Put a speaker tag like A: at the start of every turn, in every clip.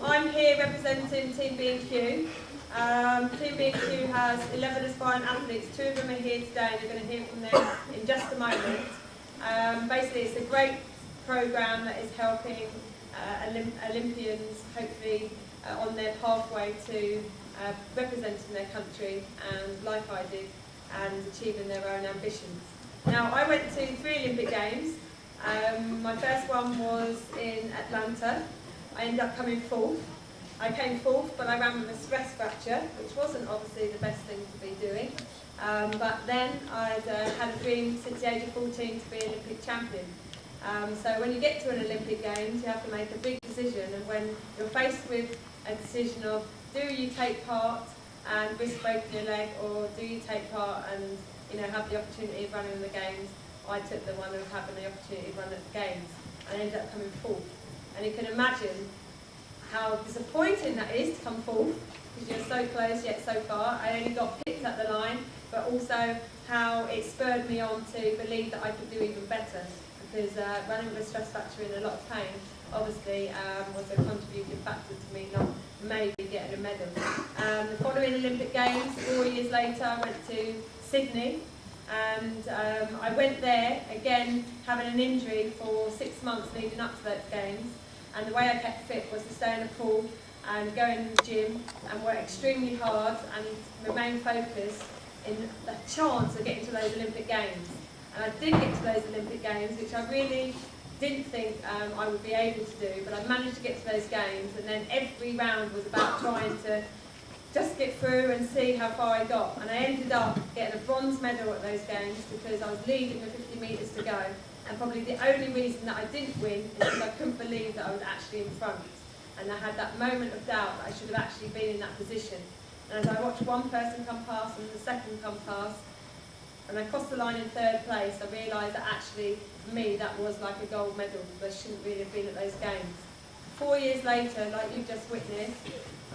A: I'm here representing Team B&Q. Team B&Q has 11 aspiring athletes. 2 of them are here today and you're going to hear from them in just a moment. Basically it's a great programme that is helping Olympians hopefully on their pathway to representing their country and, like I did, and achieving their own ambitions. Now, I went to 3 Olympic Games. My first one was in Atlanta. I ended up coming 4th. I came 4th, but I ran with a stress fracture, which wasn't obviously the best thing to be doing. But then I'd had a dream since the age of 14 to be an Olympic champion. So when you get to an Olympic Games, you have to make a big decision, and when you're faced with a decision of do you take part and risk breaking your leg, or do you take part and have the opportunity of running the Games, I took the one of having the opportunity to run at the Games and ended up coming 4th. And you can imagine how disappointing that is to come 4th, because you're so close yet so far. I only got picked at the line, but also how it spurred me on to believe that I could do even better, because running with a stress fracture in a lot of pain obviously was a contributing factor to me not maybe getting a medal. The following Olympic Games, 4 years later, I went to Sydney, and I went there again having an injury for 6 months leading up to those Games, and the way I kept fit was to stay in the pool and go in the gym and work extremely hard and remain focused in the chance of getting to those Olympic Games. And I did get to those Olympic Games, which I really didn't think I would be able to do, but I managed to get to those Games, and then every round was about trying to just get through and see how far I got. And I ended up getting a bronze medal at those Games because I was leading with 50 metres to go, and probably the only reason that I didn't win is because I couldn't believe that I was actually in front, and I had that moment of doubt that I should have actually been in that position. And as I watched one person come past and the second come past, and I crossed the line in 3rd place, I realised that actually, for me, that was like a gold medal, because I shouldn't really have been at those Games. 4 years later, like you've just witnessed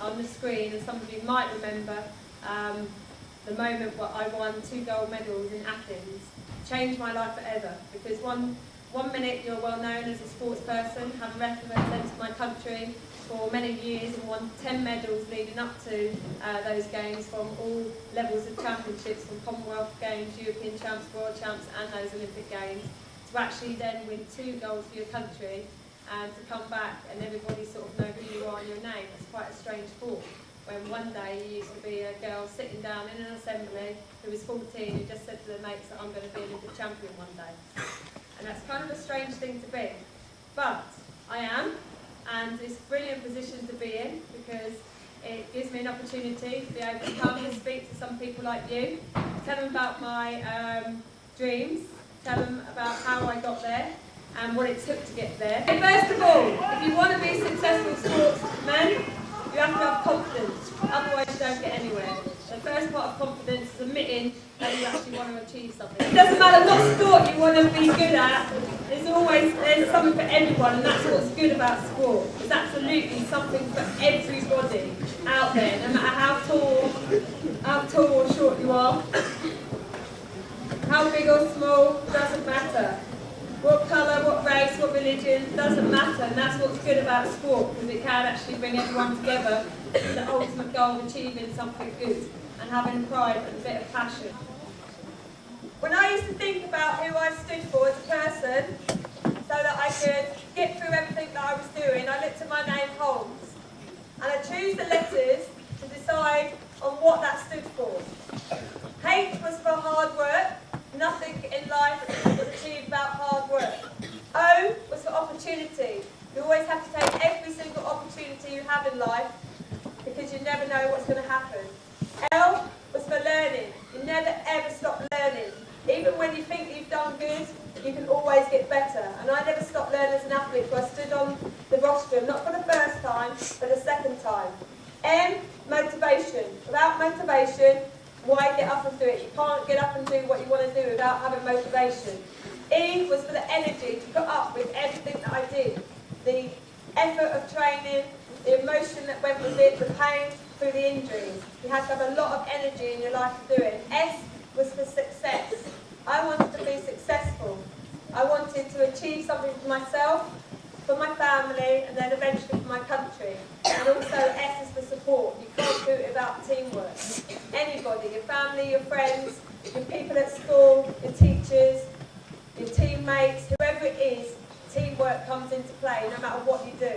A: on the screen, and some of you might remember the moment where I won 2 gold medals in Athens, changed my life forever, because one minute you're well known as a sports person, having represented my country for many years and won 10 medals leading up to those Games from all levels of championships, from Commonwealth Games, European Champs, World Champs and those Olympic Games, to actually then win 2 golds for your country and to come back and everybody sort of know who you are and your name. It's quite a strange thought, when one day you used to be a girl sitting down in an assembly who was 14 who just said to their mates that I'm going to be an Olympic champion one day. And that's kind of a strange thing to be. But I am. And it's a brilliant position to be in, because it gives me an opportunity to be able to come and speak to some people like you, tell them about my dreams, tell them about how I got there and what it took to get there. And first of all, if you want to be a successful sportsman, you have to have confidence, otherwise you don't get anywhere. The first part of confidence is admitting that you actually want to achieve something. It doesn't matter what sport you want to be good at, there's something for everyone, and that's what's good about sport. There's absolutely something for everybody out there, no matter how tall or short you are, how big or small, doesn't matter. What colour, what race, what religion, doesn't matter, and that's what's good about sport, because it can actually bring everyone together with the ultimate goal of achieving something good and having pride and a bit of passion. When I used to think about who I stood for as a person, so that I could get through everything that I was doing, I looked at my name, Holmes, and I chose the letters to decide on what that stood for. H was for hard work. Nothing in life was achieved without hard work. O was for opportunity. You always have to take every single opportunity you have in life, because you never know what's going to happen. L was for learning. You never ever stop learning. Even when you think you've done good, you can always get better. And I never stopped learning as an athlete, so I stood on the rostrum, not for the first time, but the second time. M, motivation. Without motivation, why get up and do it? You can't get up and do what you want to do without having motivation. E was for the energy to put up with everything that I did. The effort of training, the emotion that went with it, the pain through the injuries. You had to have a lot of energy in your life to do it. S was for success. I wanted to be successful. I wanted to achieve something for myself, for my family, and then eventually for my country. And also S is for support. You can't do it without teamwork. Anybody, your family, your friends, your people at school, your teachers, your teammates, whoever it is, teamwork comes into play no matter what you do.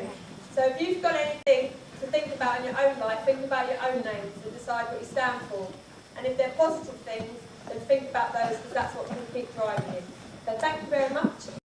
A: So if you've got anything to think about in your own life, think about your own names and decide what you stand for. And if they're positive things, then think about those, because that's what can keep driving you. So thank you very much.